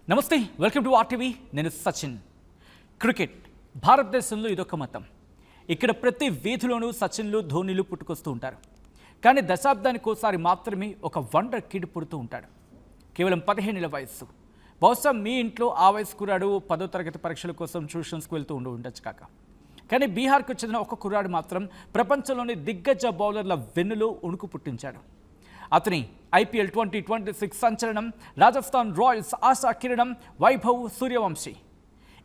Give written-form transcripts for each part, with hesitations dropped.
నమస్తే, welcome to RTV. నేను Sachin. Cricket భారతదేశంలో ఇదొక మతం. ఇక్కడ ప్రతి వీధిలోనూ సచిన్లు, ధోనీలు పుట్టుకొస్తూ ఉంటారు. కానీ దశాబ్దానికి ఒకసారి మాత్రమే ఒక వండర్ కిడ్ పుడుతూ ఉంటాడు. కేవలం 15 ఏళ్ల వయస్సు. బహుశా మీ ఇంట్లో ఆ వయసు కుర్రాడు 10వ తరగతి పరీక్షల కోసం ట్యూషన్స్కి వెళ్తూ ఉండొచ్చు కాక. కానీ బీహార్కు చెందిన ఒక కుర్రాడు మాత్రం ప్రపంచంలోని దిగ్గజ బౌలర్ల వెన్నులో ఉణుకు పుట్టించాడు. అతని IPL 2026 సంచలనం రాజస్థాన్ రాయల్స్ ఆశా కిరణం వైభవ్ సూర్యవంశీ.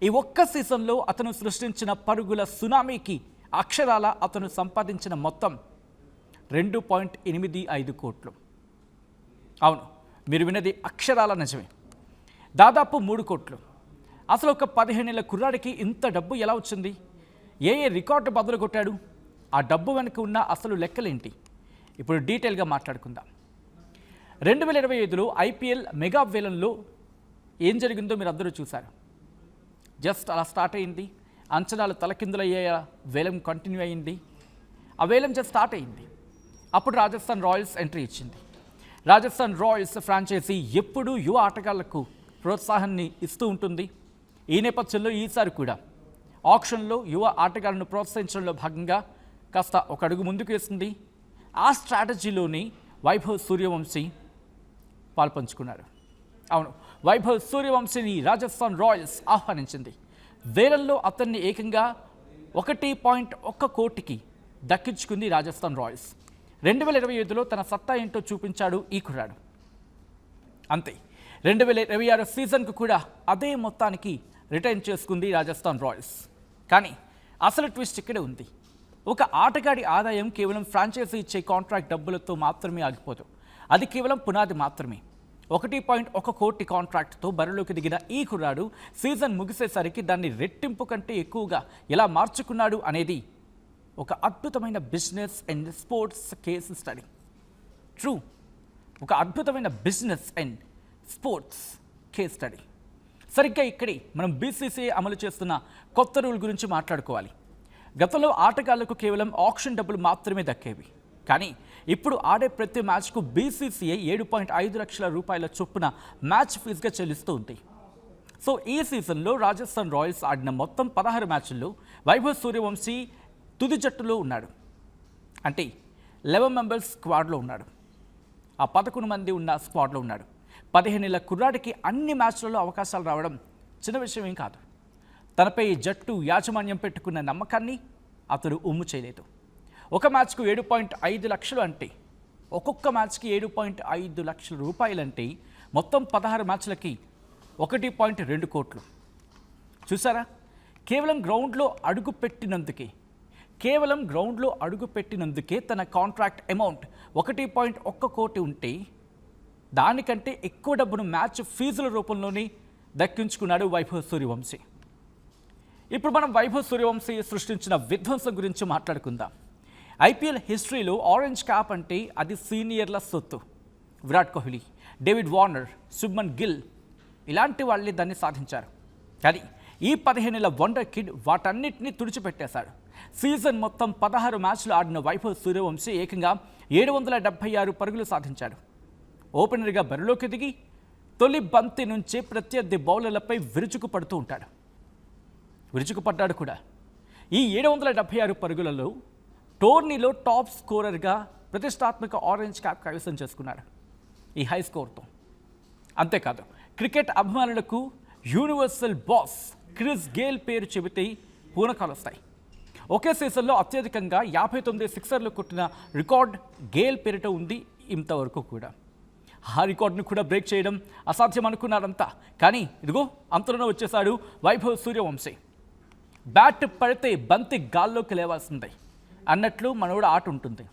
ఈ ఒక్క సీజన్లో అతను సృష్టించిన పరుగుల సునామీకి అక్షరాల అతను సంపాదించిన మొత్తం 2.85 కోట్లు. అవును, మీరు విన్నది అక్షరాల నిజమే. దాదాపు 3 కోట్లు. అసలు ఒక 15 ఏళ్ల కుర్రాడికి ఇంత డబ్బు ఎలా వచ్చింది? ఏ రికార్డు బదులు కొట్టాడు? ఆ డబ్బు వెనుక ఉన్న అసలు లెక్కలేంటి? ఇప్పుడు డీటెయిల్గా మాట్లాడుకుందాం. 2025లో IPL మెగా వేలంలో ఏం జరిగిందో మీరు అందరూ చూశారు. జస్ట్ అలా స్టార్ట్ అయింది. అంచనాలు తలకిందులయ్యే వేలం కంటిన్యూ అయింది. ఆ వేలం జస్ట్ స్టార్ట్ అయింది. అప్పుడు రాజస్థాన్ రాయల్స్ ఎంట్రీ ఇచ్చింది. రాజస్థాన్ రాయల్స్ ఫ్రాంచైజీ ఎప్పుడూ యువ ఆటగాళ్లకు ప్రోత్సాహాన్ని ఇస్తూ ఉంటుంది. ఈ నేపథ్యంలో ఈసారి కూడా ఆక్షన్లో యువ ఆటగాళ్లను ప్రోత్సహించడంలో భాగంగా కాస్త ఒక అడుగు ముందుకు వేసింది. ఆ స్ట్రాటజీలోని వైభవ్ సూర్యవంశీ పాల్పంచుకున్నారు. అవును, వైభవ్ సూర్యవంశీని రాజస్థాన్ రాయల్స్ ఆహ్వానించింది. వేలంలో అతన్ని ఏకంగా 1.1 కోటికి దక్కించుకుంది రాజస్థాన్ రాయల్స్. 2025లో తన సత్తా ఏంటో చూపించాడు ఈ కుర్రాడు. అంతే, 2026 సీజన్కు కూడా అదే మొత్తానికి రిటైన్ చేసుకుంది రాజస్థాన్ రాయల్స్. కానీ అసలు ట్విస్ట్ ఇక్కడే ఉంది. ఒక ఆటగాడి ఆదాయం కేవలం ఫ్రాంచైజీ ఇచ్చే కాంట్రాక్ట్ డబ్బులతో మాత్రమే ఆగిపోదు. అది కేవలం పునాది మాత్రమే. 1.1 కోటి కాంట్రాక్ట్తో బరిలోకి దిగిన ఈ కుర్రాడు సీజన్ ముగిసేసరికి దాన్ని రెట్టింపు కంటే ఎక్కువగా ఎలా మార్చుకున్నాడు అనేది ఒక అద్భుతమైన business and sports case study. True, ఒక అద్భుతమైన business and sports case study. సరిగ్గా ఇక్కడే మనం BCCI అమలు చేస్తున్న కొత్త రూల్ గురించి మాట్లాడుకోవాలి. గతంలో ఆటగాళ్లకు కేవలం ఆక్షన్ డబ్బులు మాత్రమే దక్కేవి. కానీ ఇప్పుడు ఆడే ప్రతి మ్యాచ్కు BCCI 7.5 లక్షల రూపాయల చొప్పున మ్యాచ్ ఫీజుగా చెల్లిస్తూ ఉంది. సో ఈ సీజన్లో రాజస్థాన్ రాయల్స్ ఆడిన మొత్తం 16 మ్యాచ్ల్లో వైభవ్ సూర్యవంశీ తుది జట్టులో ఉన్నాడు. అంటే 11 మెంబర్స్ స్క్వాడ్లో ఉన్నాడు. ఆ 11 మంది ఉన్న స్క్వాడ్లో ఉన్నాడు. 15 ఏళ్ల కుర్రాడికి అన్ని మ్యాచ్లలో అవకాశాలు రావడం చిన్న విషయం ఏం కాదు. తనపై జట్టు యాజమాన్యం పెట్టుకున్న నమ్మకాన్ని అతడు ఉమ్ము చేయలేదు. ఒక మ్యాచ్కు 7.5 లక్షలు అంటే, ఒక్కొక్క మ్యాచ్కి 7.5 లక్షల రూపాయలంటే మొత్తం 16 మ్యాచ్లకి 1.2 కోట్లు. చూసారా? కేవలం గ్రౌండ్లో అడుగుపెట్టినందుకే తన కాంట్రాక్ట్ అమౌంట్ 1.1 కోటి ఉంటే దానికంటే ఎక్కువ డబ్బును మ్యాచ్ ఫీజుల రూపంలోనే దక్కించుకున్నాడు వైభవ్ సూర్యవంశీ. ఇప్పుడు మనం వైభవ్ సూర్యవంశీ సృష్టించిన విధ్వంసం గురించి మాట్లాడుకుందాం. IPL హిస్టరీలో ఆరెంజ్ క్యాప్ అంటే అది సీనియర్ల సొత్తు. విరాట్ కోహ్లీ, డేవిడ్ వార్నర్, శుభ్మన్ గిల్ ఇలాంటి వాళ్ళే దాన్ని సాధించారు. కానీ ఈ 15 ఏళ్ల వండర్ కిడ్ వాటన్నిటిని తుడిచిపెట్టేశాడు. సీజన్ మొత్తం 16 మ్యాచ్లు ఆడిన వైభవ్ సూర్యవంశీ ఏకంగా 776 పరుగులు సాధించాడు. ఓపెనర్గా బరిలోకి దిగి తొలి బంతి నుంచే ప్రత్యర్థి బౌలర్లపై విరుచుకుపడ్డాడు కూడా. ఈ 776 పరుగులలో టోర్నీలో టాప్ స్కోరర్గా ప్రతిష్టాత్మక ఆరెంజ్ క్యాప్ కైవసం చేసుకున్నాడు ఈ హై స్కోర్తో. అంతేకాదు, క్రికెట్ అభిమానులకు యూనివర్సల్ బాస్ క్రిస్ గేల్ పేరు చెబితే పూనకాలు వస్తాయి. ఒకే సీజన్లో అత్యధికంగా 59 సిక్సర్లు కొట్టిన రికార్డ్ గేల్ పేరిట ఉంది ఇంతవరకు కూడా. ఆ రికార్డును కూడా బ్రేక్ చేయడం అసాధ్యం అనుకున్నారంతా. కానీ ఇదిగో అంతలోనే వచ్చేశాడు వైభవ్ సూర్యవంశీ. బ్యాట్ పడితే బంతి గాల్లోకి లేవాల్సిందే అన్నట్లు మనోడు ఆట ఉంటుంది.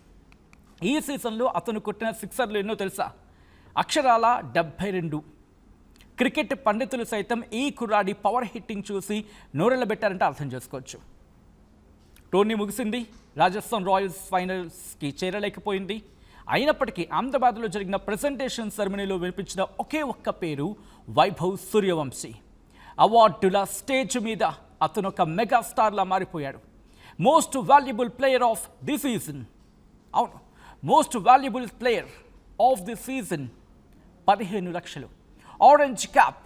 ఈ సీజన్లో అతను కొట్టిన సిక్సర్లు ఎన్నో తెలుసా? అక్షరాల 72. క్రికెట్ పండితులు సైతం ఈ కుర్రాడి పవర్ హిట్టింగ్ చూసి నోరెళ్ళబెట్టారంటే అర్థం చేసుకోవచ్చు. టోర్నీ ముగిసింది. రాజస్థాన్ రాయల్స్ ఫైనల్స్కి చేరలేకపోయింది. అయినప్పటికీ అహ్మదాబాద్లో జరిగిన ప్రెజెంటేషన్ సెరమనీలో వినిపించిన ఒకే ఒక్క పేరు వైభవ్ సూర్యవంశీ. అవార్డుల స్టేజ్ మీద అతను ఒక మెగాస్టార్లా మారిపోయాడు. Most valuable player of the season. అవును, most valuable player of the season 15 లక్షలు. ఆరెంజ్ క్యాప్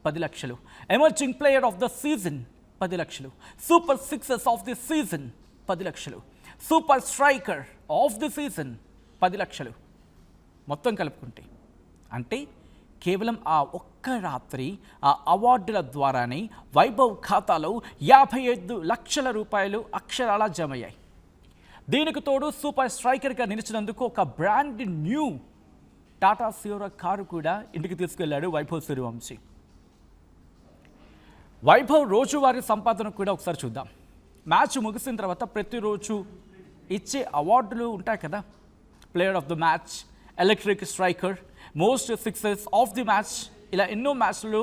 10 లక్షలు. Emerging player of the season 10 లక్షలు. Super sixes of the season 10 లక్షలు. Super striker of the season 10 లక్షలు. మొత్తం కలుపుకుంటే అంటే కేవలం ఆ ఒక్క రాత్రి ఆ అవార్డుల ద్వారానే వైభవ్ ఖాతాలో 55 లక్షల రూపాయలు అక్షరాలా జమయ్యాయి. దీనికి తోడు సూపర్ స్ట్రైకర్గా నిలిచినందుకు ఒక బ్రాండ్ న్యూ టాటా సియోరా కారు కూడా ఇంటికి తీసుకెళ్లాడు వైభవ్ సూర్యవంశీ. వైభవ్ రోజువారీ సంపాదన కూడా ఒకసారి చూద్దాం. మ్యాచ్ ముగిసిన తర్వాత ప్రతిరోజు ఇచ్చే అవార్డులు ఉంటాయి కదా, player of the match, electric striker, most sixes of the match, ఇలా ఎన్నో మ్యాచ్లు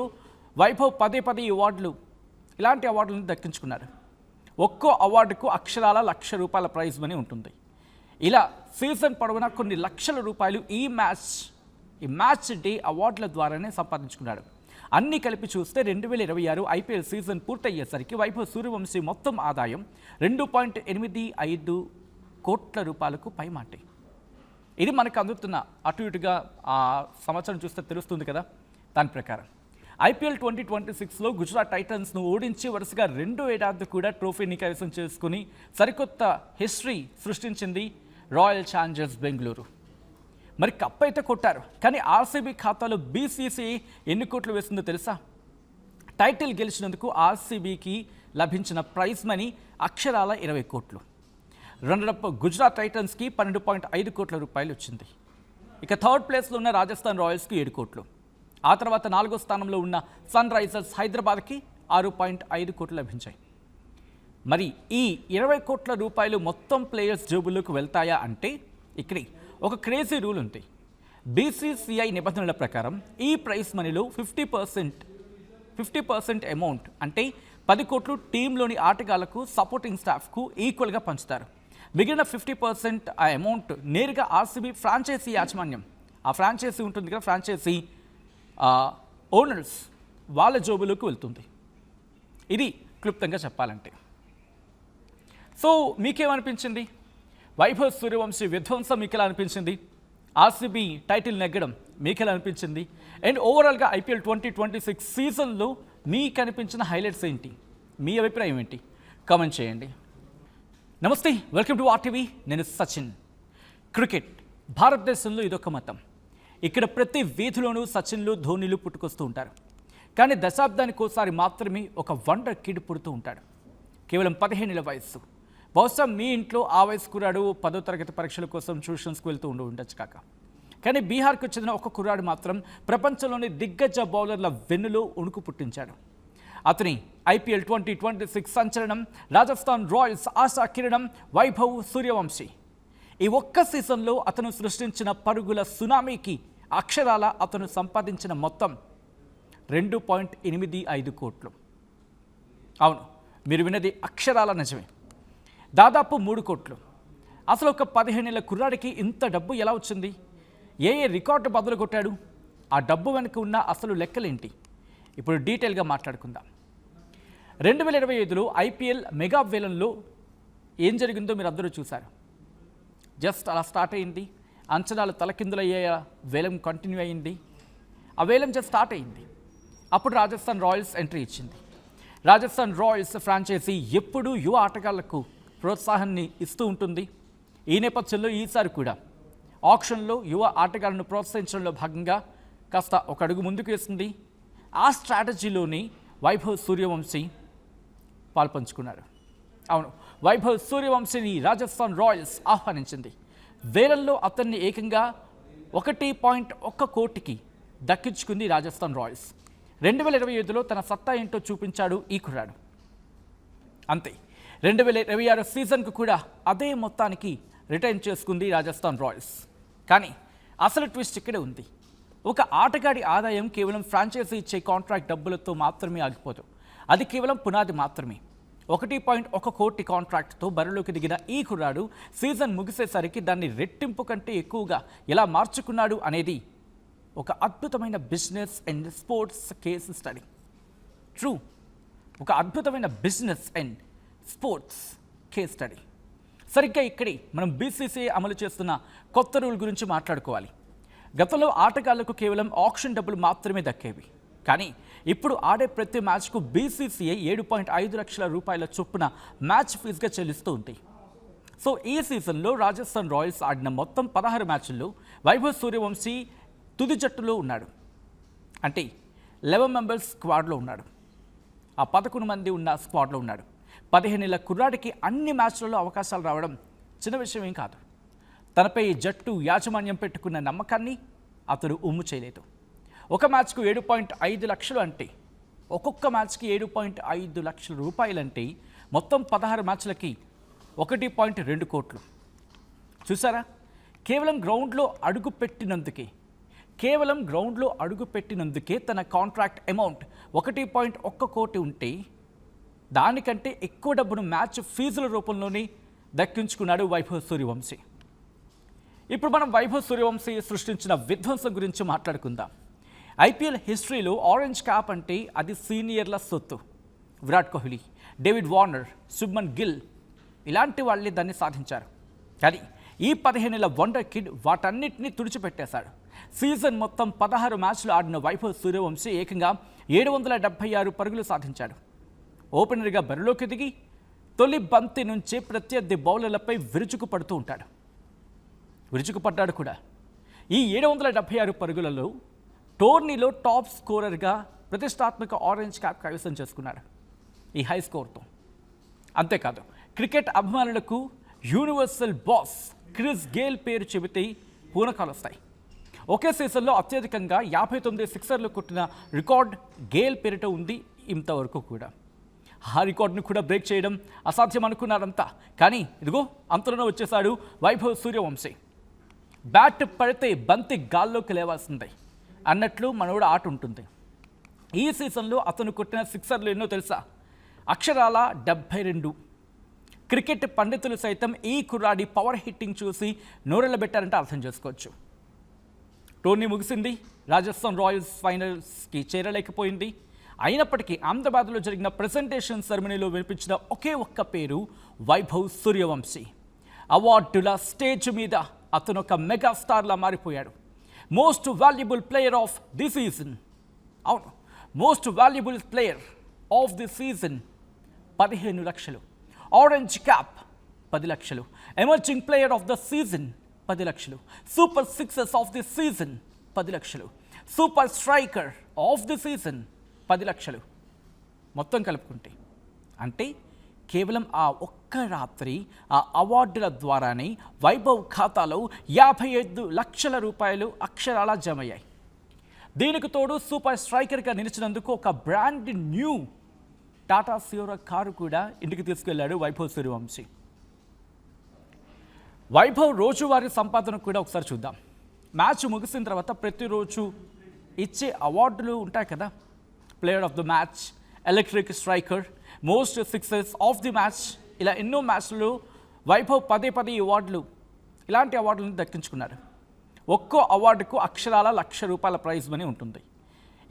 వైభవ్ పదే అవార్డులు, ఇలాంటి అవార్డులను దక్కించుకున్నారు. ఒక్కో అవార్డుకు అక్షరాల ₹1,00,000 ప్రైజ్ మనీ ఉంటుంది. ఇలా సీజన్ పొడవునా కొన్ని లక్షల రూపాయలు ఈ మ్యాచ్ డే అవార్డుల ద్వారానే సంపాదించుకున్నాడు. అన్నీ కలిపి చూస్తే 2026 ఐపీఎల్ సీజన్ పూర్తయ్యేసరికి వైభవ్ సూర్యవంశీ మొత్తం ఆదాయం 2.85 కోట్ల రూపాయలకు పైమాటే. ఇది మనకు అందుతున్న అటు ఇటుగా ఆ సంవత్సరం చూస్తే తెలుస్తుంది కదా. దాని ప్రకారం ఐపీఎల్ 2026లో గుజరాత్ టైటన్స్ను ఓడించి వరుసగా 2 ఏడాది కూడా ట్రోఫీని కైవసం చేసుకుని సరికొత్త హిస్టరీ సృష్టించింది రాయల్ ఛాలెంజర్స్ బెంగళూరు. మరి కప్ అయితే కొట్టారు, కానీ ఆర్సీబీ ఖాతాలో బీసీసీఐ ఎన్ని కోట్లు వేసిందో తెలుసా? టైటిల్ గెలిచినందుకు ఆర్సీబీకి లభించిన ప్రైజ్ మనీ అక్షరాల 20 కోట్లు. రన్నరప్ గుజరాత్ టైటన్స్కి 12.5 కోట్ల రూపాయలు వచ్చింది. ఇక థర్డ్ ప్లేస్లో ఉన్న రాజస్థాన్ రాయల్స్కి 7 కోట్లు. ఆ తర్వాత 4వ స్థానంలో ఉన్న సన్ రైజర్స్ హైదరాబాద్కి 6.5 కోట్లు లభించాయి. మరి ఈ 20 కోట్ల రూపాయలు మొత్తం ప్లేయర్స్ జేబుల్లోకి వెళ్తాయా అంటే ఇక్కడ ఒక క్రేజీ రూల్ ఉంది. బీసీసీఐ నిబంధనల ప్రకారం ఈ ప్రైజ్ మనీలో 50% అమౌంట్ అంటే 10 కోట్లు టీంలోని ఆటగాళ్లకు, సపోర్టింగ్ స్టాఫ్కు ఈక్వల్గా పంచుతారు. మిగిలిన 50% ఆ అమౌంట్ నేరుగా ఆర్సీబీ ఫ్రాంచైజీ యాజమాన్యం, ఆ ఫ్రాంచైజీ ఉంటుంది కదా, ఫ్రాంచైజీ ఓనర్స్ వాళ్ళ జోబులోకి వెళ్తుంది. ఇది క్లుప్తంగా చెప్పాలంటే. సో మీకేమనిపించింది? వైభవ్ సూర్యవంశీ విధ్వంసం మీకు ఎలా అనిపించింది? ఆర్సీబీ టైటిల్ నెగ్గడం మీకు ఎలా అనిపించింది? అండ్ ఓవరాల్గా ఐపీఎల్ 2026 సీజన్లో మీకు అనిపించిన హైలైట్స్ ఏంటి? మీ అభిప్రాయం ఏంటి? కామెంట్ చేయండి. నమస్తే, వెల్కమ్ టు ఆర్టీవీ. నేను సచిన్. క్రికెట్ భారతదేశంలో ఇదొక మతం. ఇక్కడ ప్రతి వీధిలోనూ సచిన్లు, ధోనీలు పుట్టుకొస్తూ ఉంటారు. కానీ దశాబ్దానికి ఒకసారి మాత్రమే ఒక వండర్ కిడ్ పుడుతూ ఉంటాడు. కేవలం 15 ఏళ్ల వయస్సు. బహుశా మీ ఇంట్లో ఆ వయసు కుర్రాడు 10వ తరగతి పరీక్షల కోసం ట్యూషన్స్కి వెళ్తూ ఉండొచ్చు కాక. కానీ బీహార్కు చెందిన ఒక కుర్రాడు మాత్రం ప్రపంచంలోని దిగ్గజ బౌలర్ల వెన్నులో ఉణుకు పుట్టించాడు. అతని ఐపీఎల్ 2026 సంచలనం రాజస్థాన్ రాయల్స్ ఆశా కిరణం వైభవ్ సూర్యవంశీ. ఈ ఒక్క సీజన్లో అతను సృష్టించిన పరుగుల సునామీకి అక్షరాల అతను సంపాదించిన మొత్తం 2.85 కోట్లు. అవును, మీరు విన్నది అక్షరాల నిజమే. దాదాపు 3 కోట్లు. అసలు ఒక 15 ఏళ్ల కుర్రాడికి ఇంత డబ్బు ఎలా వచ్చింది? ఏ రికార్డు బదులు కొట్టాడు? ఆ డబ్బు వెనుక ఉన్న అసలు లెక్కలేంటి? ఇప్పుడు డీటెయిల్గా మాట్లాడుకుందాం. 2025లో ఐపీఎల్ మెగా వేలంలో ఏం జరిగిందో మీరు అందరూ చూశారు. జస్ట్ అలా స్టార్ట్ అయింది. అంచనాలు తలకిందులయ్యే వేలం కంటిన్యూ అయింది. ఆ వేలం జస్ట్ స్టార్ట్ అయింది. అప్పుడు రాజస్థాన్ రాయల్స్ ఎంట్రీ ఇచ్చింది. రాజస్థాన్ రాయల్స్ ఫ్రాంచైజీ ఎప్పుడూ యువ ఆటగాళ్లకు ప్రోత్సాహాన్ని ఇస్తూ ఉంటుంది. ఈ నేపథ్యంలో ఈసారి కూడా ఆక్షన్లో యువ ఆటగాళ్లను ప్రోత్సహించడంలో భాగంగా కాస్త ఒక అడుగు ముందుకు వేసింది. ఆ స్ట్రాటజీలోని వైభవ్ సూర్యవంశీ పాల్పంచుకున్నారు. అవును, వైభవ్ సూర్యవంశీని రాజస్థాన్ రాయల్స్ ఆహ్వానించింది. వేలంలో అతన్ని ఏకంగా 1.1 కోటికి దక్కించుకుంది రాజస్థాన్ రాయల్స్. 2025లో తన సత్తా ఏంటో చూపించాడు ఈ కుర్రాడు. అంతే, 2026 సీజన్కు కూడా అదే మొత్తానికి రిటైన్ చేసుకుంది రాజస్థాన్ రాయల్స్. కానీ అసలు ట్విస్ట్ ఇక్కడే ఉంది. ఒక ఆటగాడి ఆదాయం కేవలం ఫ్రాంచైజీ ఇచ్చే కాంట్రాక్ట్ డబ్బులతో మాత్రమే ఆగిపోదు. అది కేవలం పునాది మాత్రమే. 1.1 కోటి కాంట్రాక్ట్తో బరిలోకి దిగిన ఈ కుర్రాడు సీజన్ ముగిసేసరికి దాన్ని రెట్టింపు కంటే ఎక్కువగా ఎలా మార్చుకున్నాడు అనేది ఒక అద్భుతమైన business and sports case study. True, ఒక అద్భుతమైన business and sports case study. సరిగ్గా ఇక్కడే మనం బీసీసీఐ అమలు చేస్తున్న కొత్త రూల్ గురించి మాట్లాడుకోవాలి. గతంలో ఆటగాళ్లకు కేవలం ఆక్షన్ డబ్బులు మాత్రమే దక్కేవి. కానీ ఇప్పుడు ఆడే ప్రతి మ్యాచ్కు బీసీసీఐ 7.5 లక్షల రూపాయల చొప్పున మ్యాచ్ ఫీజుగా చెల్లిస్తూ ఉంది. సో ఈ సీజన్లో రాజస్థాన్ రాయల్స్ ఆడిన మొత్తం 16 మ్యాచ్ల్లో వైభవ్ సూర్యవంశీ తుది జట్టులో ఉన్నాడు. అంటే 11 మెంబర్స్ స్క్వాడ్లో ఉన్నాడు. ఆ 11 మంది ఉన్న స్క్వాడ్లో ఉన్నాడు. 15 ఏళ్ల కుర్రాడికి అన్ని మ్యాచ్లలో అవకాశాలు రావడం చిన్న విషయం ఏం కాదు. తనపై జట్టు యాజమాన్యం పెట్టుకున్న నమ్మకాన్ని అతడు ఉమ్ము చేయలేదు. ఒక మ్యాచ్కు 7.5 లక్షలు అంటే, ఒక్కొక్క మ్యాచ్కి 7.5 లక్షల రూపాయలంటే మొత్తం 16 మ్యాచ్లకి 1.2 కోట్లు. చూసారా? కేవలం గ్రౌండ్లో అడుగుపెట్టినందుకే తన కాంట్రాక్ట్ అమౌంట్ 1.1 కోటి ఉంటే దానికంటే ఎక్కువ డబ్బును మ్యాచ్ ఫీజుల రూపంలోనే దక్కించుకున్నాడు వైభవ్ సూర్యవంశీ. ఇప్పుడు మనం వైభవ్ సూర్యవంశీ సృష్టించిన విధ్వంసం గురించి మాట్లాడుకుందాం. ఐపీఎల్ హిస్టరీలో ఆరెంజ్ క్యాప్ అంటే అది సీనియర్ల సొత్తు. విరాట్ కోహ్లీ, డేవిడ్ వార్నర్, శుభ్మన్ గిల్ ఇలాంటి వాళ్ళే దాన్ని సాధించారు. కానీ ఈ 15 ఏళ్ల వండర్ కిడ్ వాటన్నిటిని తుడిచిపెట్టేశాడు. సీజన్ మొత్తం 16 మ్యాచ్లు ఆడిన వైభవ్ సూర్యవంశీ ఏకంగా 776 పరుగులు సాధించాడు. ఓపెనర్గా బరిలోకి దిగి తొలి బంతి నుంచే ప్రత్యర్థి బౌలర్లపై విరుచుకుపడ్డాడు కూడా. ఈ 776 పరుగులలో టోర్నీలో టాప్ స్కోరర్గా ప్రతిష్టాత్మక ఆరెంజ్ క్యాప్ కైవసం చేసుకున్నాడు ఈ హై స్కోర్తో. అంతేకాదు, క్రికెట్ అభిమానులకు యూనివర్సల్ బాస్ క్రిస్ గేల్ పేరు చెబితే పూనకాలు వస్తాయి. ఒకే సీజన్లో అత్యధికంగా 59 సిక్సర్లు కొట్టిన రికార్డ్ గేల్ పేరిట ఉంది ఇంతవరకు కూడా. ఆ రికార్డును కూడా బ్రేక్ చేయడం అసాధ్యం అనుకున్నారంతా. కానీ ఇదిగో అంతలోనే వచ్చేశాడు వైభవ్ సూర్యవంశీ. బ్యాట్ పడితే బంతి గాల్లోకి లేవాల్సిందే అన్నట్లు మనోడు ఆట ఉంటుంది. ఈ సీజన్లో అతను కొట్టిన సిక్సర్లు ఎన్నో తెలుసా? అక్షరాల 72. క్రికెట్ పండితులు సైతం ఈ కుర్రాడి పవర్ హిట్టింగ్ చూసి నోరెళ్ళబెట్టారంటే అర్థం చేసుకోవచ్చు. టోర్నీ ముగిసింది. రాజస్థాన్ రాయల్స్ ఫైనల్స్కి చేరలేకపోయింది. అయినప్పటికీ అహ్మదాబాద్లో జరిగిన ప్రెజెంటేషన్ సెరమనీలో వినిపించిన ఒకే ఒక్క పేరు వైభవ్ సూర్యవంశీ. అవార్డుల స్టేజ్ మీద అతను ఒక మెగాస్టార్లా మారిపోయాడు. Most valuable player of the season. అవును, most valuable player of the season 15 లక్షలు. ఆరెంజ్ క్యాప్ 10 లక్షలు. Emerging player of the season 10 లక్షలు. Super sixes of the season 10 లక్షలు. Super striker of the season 10 లక్షలు. మొత్తం కలుపుకుంటే అంటే కేవలం ఆ ఒక్క రాత్రి ఆ అవార్డుల ద్వారానే వైభవ్ ఖాతాలో 55 లక్షల రూపాయలు అక్షరాలా జమయ్యాయి. దీనికి తోడు సూపర్ స్ట్రైకర్గా నిలిచినందుకు ఒక బ్రాండ్ న్యూ టాటా సియోరా కారు కూడా ఇంటికి తీసుకెళ్లాడు వైభవ్ సూర్యవంశీ. వైభవ్ రోజువారీ సంపాదన కూడా ఒకసారి చూద్దాం. మ్యాచ్ ముగిసిన తర్వాత ప్రతిరోజు ఇచ్చే అవార్డులు ఉంటాయి కదా. Player of the match, electric striker, most sixes of the match, ఇలా ఎన్నో మ్యాచ్లు వైభవ్ 10 ఇలాంటి అవార్డులను దక్కించుకున్నారు. ఒక్కో అవార్డుకు అక్షరాల ₹1,00,000 ప్రైజ్ మనీ ఉంటుంది.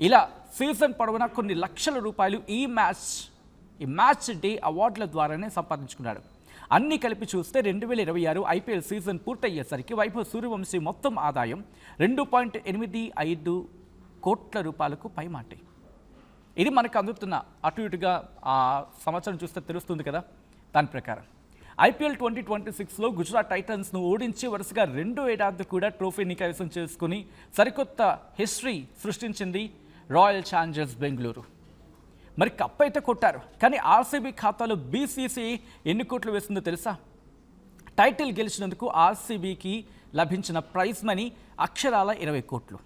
ఇలా సీజన్ పొడవునా కొన్ని లక్షల రూపాయలు ఈ మ్యాచ్ డే అవార్డుల ద్వారానే సంపాదించుకున్నాడు. అన్నీ కలిపి చూస్తే 2026 ఐపీఎల్ సీజన్ పూర్తయ్యేసరికి వైభవ్ సూర్యవంశీ మొత్తం ఆదాయం 2.85 కోట్ల రూపాయలకు పైమాటే. ఇది మనకు అందుతున్న అటు ఇటుగా ఆ సంవత్సరం చూస్తే తెలుస్తుంది కదా. దాని ప్రకారం ఐపీఎల్ 2026లో గుజరాత్ టైటన్స్ను ఓడించి వరుసగా 2 ఏడాది కూడా ట్రోఫీని కైవసం చేసుకుని సరికొత్త హిస్టరీ సృష్టించింది రాయల్ ఛాలెంజర్స్ బెంగళూరు. మరి కప్ అయితే కొట్టారు, కానీ ఆర్సీబీ ఖాతాలో బీసీసీఐ ఎన్ని కోట్లు వేసిందో తెలుసా? టైటిల్ గెలిచినందుకు ఆర్సీబీకి లభించిన ప్రైజ్ మనీ అక్షరాల 20 కోట్లు.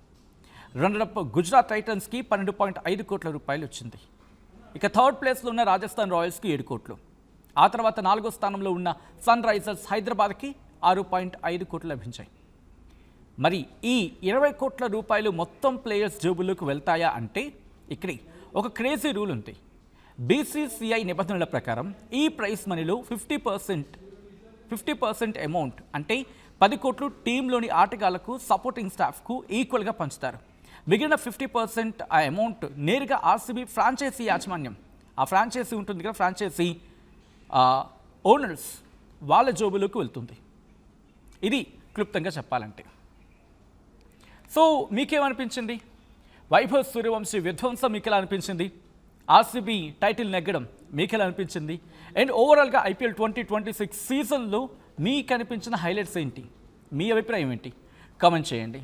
రన్నరప్ గుజరాత్ టైటన్స్కి 12.5 కోట్ల రూపాయలు వచ్చింది. ఇక థర్డ్ ప్లేస్లో ఉన్న రాజస్థాన్ రాయల్స్కి 7 కోట్లు. ఆ తర్వాత 4వ స్థానంలో ఉన్న సన్ రైజర్స్ హైదరాబాద్కి 6.5 కోట్లు లభించాయి. మరి ఈ 20 కోట్ల రూపాయలు మొత్తం ప్లేయర్స్ జేబుల్లోకి వెళ్తాయా అంటే ఇక్కడ ఒక క్రేజీ రూల్ ఉంది. బీసీసీఐ నిబంధనల ప్రకారం ఈ ప్రైజ్ మనీలో 50% అమౌంట్ అంటే 10 కోట్లు టీంలోని ఆటగాళ్లకు, సపోర్టింగ్ స్టాఫ్కు ఈక్వల్గా పంచుతారు. మిగిలిన 50% ఆ అమౌంట్ నేరుగా ఆర్సీబీ ఫ్రాంచైజీ యాజమాన్యం, ఆ ఫ్రాంచైజీ ఉంటుంది కదా, ఫ్రాంచైజీ ఓనర్స్ వాళ్ళ జోబులోకి వెళ్తుంది. ఇది క్లుప్తంగా చెప్పాలంటే. సో మీకేమనిపించింది? వైభవ్ సూర్యవంశీ విధ్వంసం మీకు ఎలా అనిపించింది? ఆర్సీబీ టైటిల్ నెగ్గడం మీకు ఎలా అనిపించింది? అండ్ ఓవరాల్గా ఐపీఎల్ 2026 సీజన్లో మీకు అనిపించిన హైలైట్స్ ఏంటి? మీ అభిప్రాయం ఏంటి? కామెంట్ చేయండి.